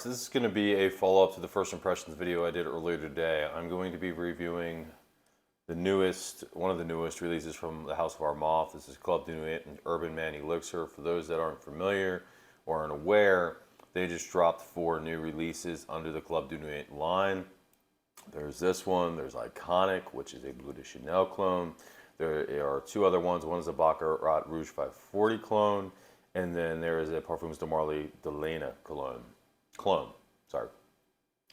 So this is going to be a follow-up to the first impressions video I did earlier today. I'm going to be reviewing one of the newest releases from the house of Armaf. This is Club Nuit Urban Man Elixir. For those that aren't familiar or aren't aware, they just dropped 4 new releases under the Club Nuit line. There's this one, there's Iconic, which is a Bleu de Chanel clone. There are 2 other ones. One is a Baccarat Rouge 540 clone, and then there is a Parfums de Marly de Lena clone. Sorry.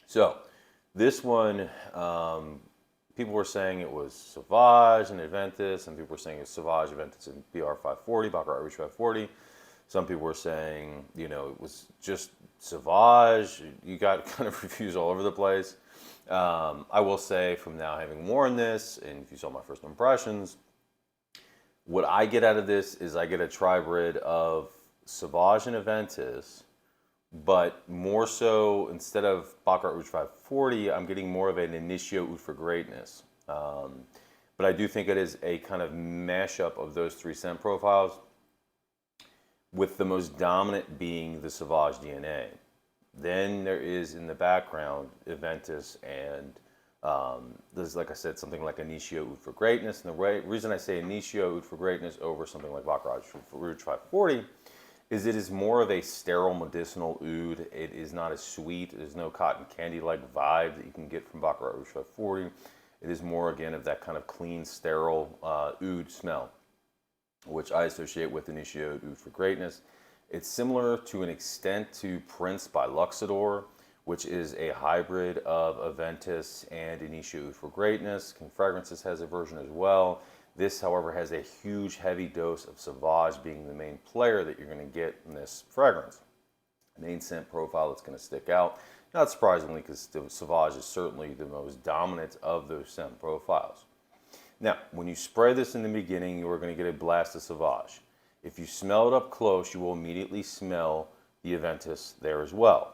So this one, people were saying it was Sauvage and Aventus, and people were saying it's Sauvage, Aventus, and BR 540, Baccarat Rouge 540. Some people were saying, it was just Sauvage. You got kind of reviews all over the place. I will say, from now having worn this, and if you saw my first impressions, what I get out of this is I get a tribrid of Sauvage and Aventus, but more so, instead of Baccarat Rouge 540, I'm getting more of an Initio Oud for Greatness. But I do think it is a kind of mashup of those 3 scent profiles, with the most dominant being the Sauvage DNA. Then there is, in the background, Aventus and there's, like I said, something like Initio Oud for Greatness. And the reason I say Initio Oud for Greatness over something like Baccarat Rouge 540 is it is more of a sterile medicinal oud. It is not as sweet. There's no cotton candy-like vibe that you can get from Baccarat Rouge 540. It is more, again, of that kind of clean, sterile oud smell, which I associate with Initio Oud for Greatness. It's similar to an extent to Prince by Luxador, which is a hybrid of Aventus and Initio Oud for Greatness. King Fragrances has a version as well. This, however, has a huge, heavy dose of Sauvage being the main player that you're going to get in this fragrance. Main scent profile that's going to stick out. Not surprisingly, because the Sauvage is certainly the most dominant of those scent profiles. Now, when you spray this in the beginning, you are going to get a blast of Sauvage. If you smell it up close, you will immediately smell the Aventus there as well.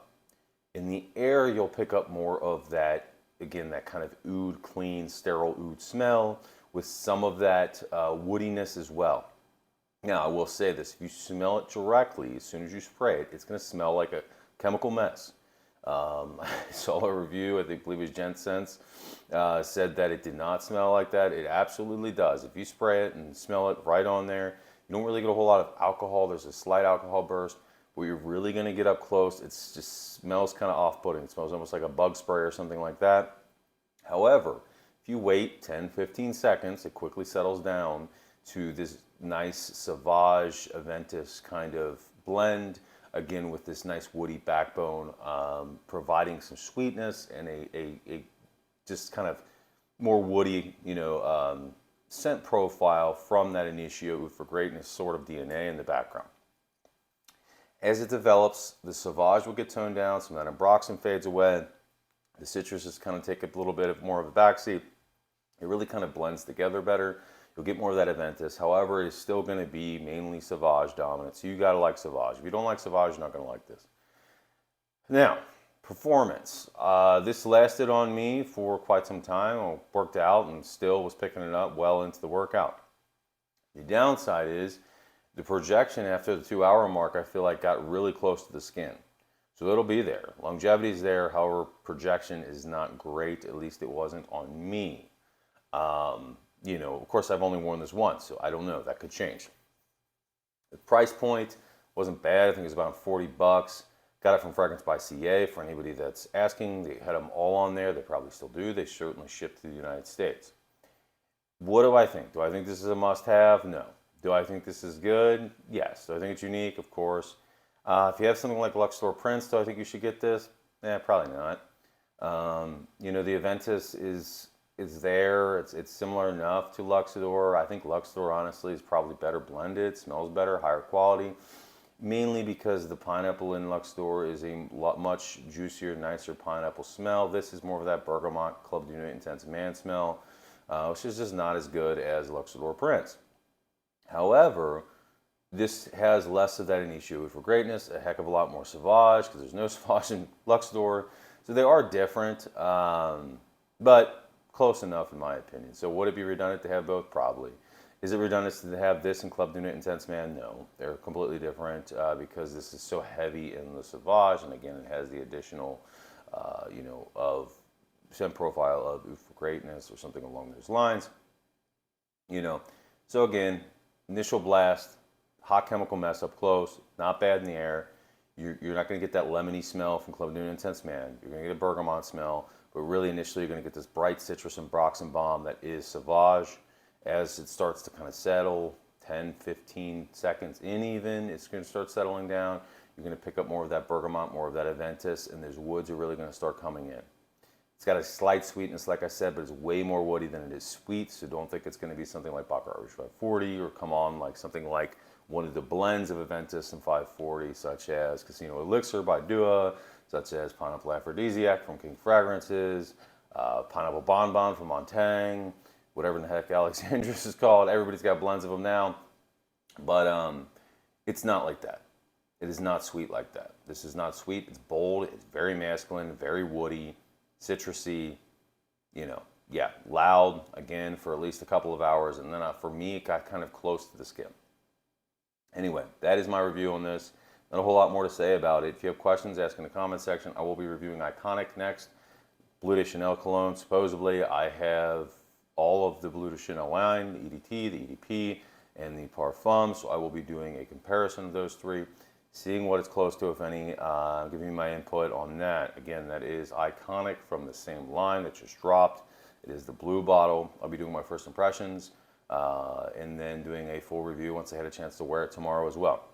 In the air, you'll pick up more of that, again, that kind of oud, clean, sterile oud smell, with some of that woodiness as well. Now, I will say this, if you smell it directly, as soon as you spray it, it's going to smell like a chemical mess. I saw a review, I believe it was Jensen's, said that it did not smell like that. It absolutely does. If you spray it and smell it right on there, you don't really get a whole lot of alcohol. There's a slight alcohol burst. But you're really going to get up close, it just smells kind of off-putting. It smells almost like a bug spray or something like that. However, if you wait 10-15 seconds, it quickly settles down to this nice Sauvage Aventus kind of blend, again with this nice woody backbone, providing some sweetness and a just kind of more woody, scent profile from that Initio Oud for Greatness sort of DNA in the background. As it develops, the Sauvage will get toned down, some of that ambroxan fades away, the citrus just kind of take a little bit more of a backseat. It really kind of blends together better. You'll get more of that Aventus. However, it is still going to be mainly Sauvage dominant, so you got to like Sauvage. If you don't like Sauvage, you're not going to like this. Now, performance. This lasted on me for quite some time. I worked out and still was picking it up well into the workout. The downside is the projection after the 2-hour mark, I feel like got really close to the skin. So it'll be there. Longevity is there. However, projection is not great. At least it wasn't on me. Of course, I've only worn this once, so I don't know. That could change. The price point wasn't bad. I think it was about 40 bucks. Got it from Fragrance by CA. For anybody that's asking, they had them all on there. They probably still do. They certainly ship to the United States. What do I think? Do I think this is a must-have? No. Do I think this is good? Yes. Do I think it's unique? Of course. If you have something like Luxador Prince, do I think you should get this? Probably not. The Aventus is there. It's similar enough to Luxador. I think Luxador, honestly, is probably better blended, smells better, higher quality, mainly because the pineapple in Luxador is a much juicier, nicer pineapple smell. This is more of that bergamot Club de Nuit Intense Man smell, which is just not as good as Luxador Prince. However, this has less of that Initio Oud for Greatness, a heck of a lot more Sauvage, because there's no Sauvage in Luxador. So they are different, but close enough in my opinion. So would it be redundant to have both? Probably. Is it redundant to have this in Club Nuit Intense Man? No, they're completely different because this is so heavy in the Sauvage, and again, it has the additional, of scent profile of Oud for Greatness or something along those lines. So again, initial blast, hot chemical mess up close, not bad in the air. You're not going to get that lemony smell from Club Nuit Intense Man. You're going to get a bergamot smell, but really initially you're going to get this bright citrus and Broxen bomb that is Sauvage. As it starts to kind of settle, 10, 15 seconds in even, it's going to start settling down. You're going to pick up more of that bergamot, more of that Aventus, and those woods are really going to start coming in. It's got a slight sweetness, like I said, but it's way more woody than it is sweet, so don't think it's going to be something like Baccarat Rouge 540 or come on like something like one of the blends of Aventus and 540, such as Casino Elixir by Dua, such as Pineapple Aphrodisiac from King Fragrances, Pineapple Bonbon from Montaigne, whatever in the heck Alexandris is called. Everybody's got blends of them now, but it's not like that. It is not sweet like that. This is not sweet. It's bold. It's very masculine, very woody, citrusy, loud, again, for at least a couple of hours. And then for me, it got kind of close to the skin. Anyway, that is my review on this. Not a whole lot more to say about it. If you have questions, ask in the comment section. I will be reviewing Iconic next. Bleu de Chanel cologne. Supposedly, I have all of the Bleu de Chanel line, the EDT, the EDP, and the Parfum. So I will be doing a comparison of those three, seeing what it's close to, if any, giving you my input on that. Again, that is Iconic from the same line that just dropped. It is the blue bottle. I'll be doing my first impressions and then doing a full review once I had a chance to wear it tomorrow as well.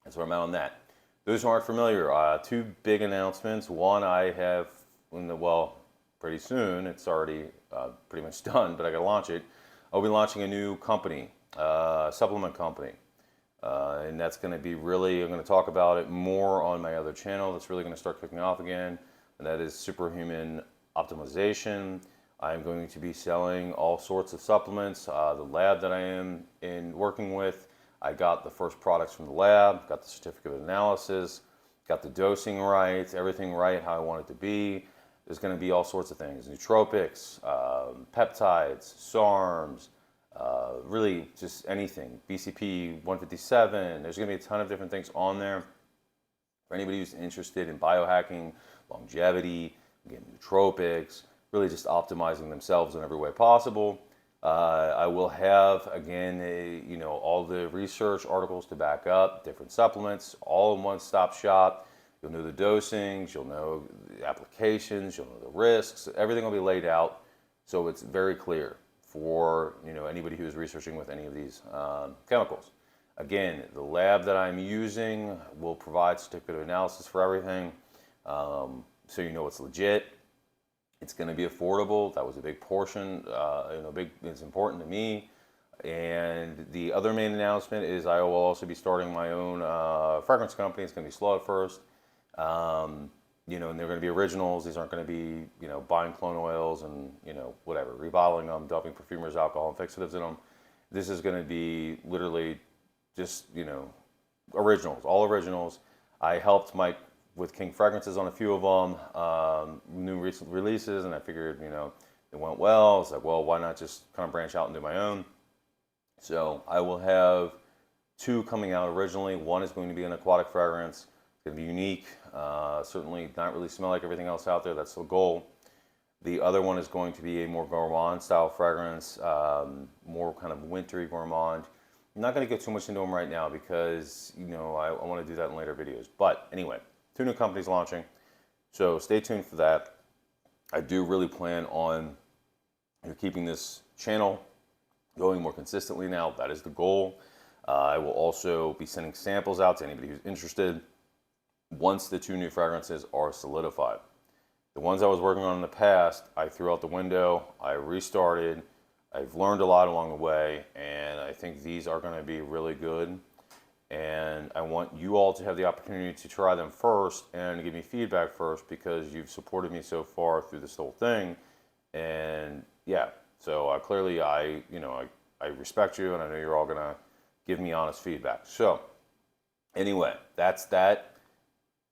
That's where I'm at on that. Those who aren't familiar, two big announcements. One, I have, pretty soon, it's already pretty much done, but I gotta launch it. I'll be launching a new company, supplement company. And that's going to be I'm going to talk about it more on my other channel. That's really going to start kicking off again, and that is Superhuman Optimization. I'm going to be selling all sorts of supplements. The lab that I am working with, I got the first products from the lab, got the certificate of analysis, got the dosing right, everything right how I want it to be. There's going to be all sorts of things, nootropics, peptides, SARMs, really just anything, BCP 157. There's going to be a ton of different things on there. For anybody who's interested in biohacking, longevity, again, nootropics, really just optimizing themselves in every way possible. I will have, again, all the research articles to back up, different supplements, all in one-stop shop. You'll know the dosings, you'll know the applications, you'll know the risks. Everything will be laid out so it's very clear for anybody who is researching with any of these chemicals. Again, the lab that I'm using will provide certificate of analysis for everything, so you know it's legit. It's going to be affordable. That was a big portion. It's important to me. And the other main announcement is I will also be starting my own fragrance company. It's going to be slow at first. And they're going to be originals. These aren't going to be, buying clone oils and, whatever, rebottling them, dumping perfumers, alcohol, and fixatives in them. This is going to be literally just, originals, all originals. I helped Mike with King Fragrances on a few of them, new recent releases, and I figured, it went well. I was like, well, why not just kind of branch out and do my own? So I will have two coming out originally. One is going to be an aquatic fragrance. It's going to be unique, certainly not really smell like everything else out there. That's the goal. The other one is going to be a more gourmand style fragrance, more kind of wintry gourmand. I'm not going to get too much into them right now because, I want to do that in later videos. But anyway, two new companies launching. So stay tuned for that. I do really plan on keeping this channel going more consistently now. That is the goal. I will also be sending samples out to anybody who's interested once the two new fragrances are solidified. The ones I was working on in the past, I threw out the window, I restarted, I've learned a lot along the way, and I think these are going to be really good. And I want you all to have the opportunity to try them first and give me feedback first because you've supported me so far through this whole thing. And yeah, so clearly I respect you, and I know you're all going to give me honest feedback. So anyway, that's that.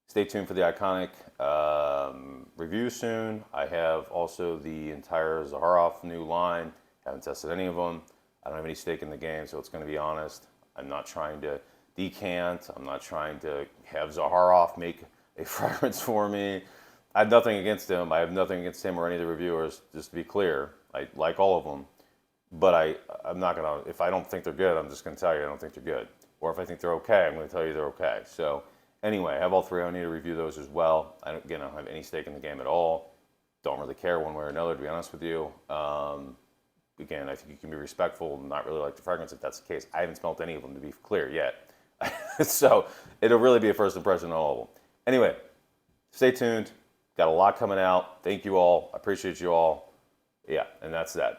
Stay tuned for the Iconic review soon. I have also the entire Zaharoff new line. Haven't tested any of them. I don't have any stake in the game, so it's going to be honest. I'm not trying to decant. I'm not trying to have Zaharoff make a fragrance for me. I have nothing against him. I have nothing against him or any of the reviewers, just to be clear. I like all of them. But I'm not going to, if I don't think they're good, I'm just going to tell you I don't think they're good. Or if I think they're okay, I'm going to tell you they're okay. So anyway, I have all three. I need to review those as well. Again, I don't have any stake in the game at all. Don't really care one way or another, to be honest with you. Again, I think you can be respectful and not really like the fragrance if that's the case. I haven't smelled any of them, to be clear, yet. So it'll really be a first impression on all of them. Anyway, stay tuned. Got a lot coming out. Thank you all. I appreciate you all. Yeah, and that's that.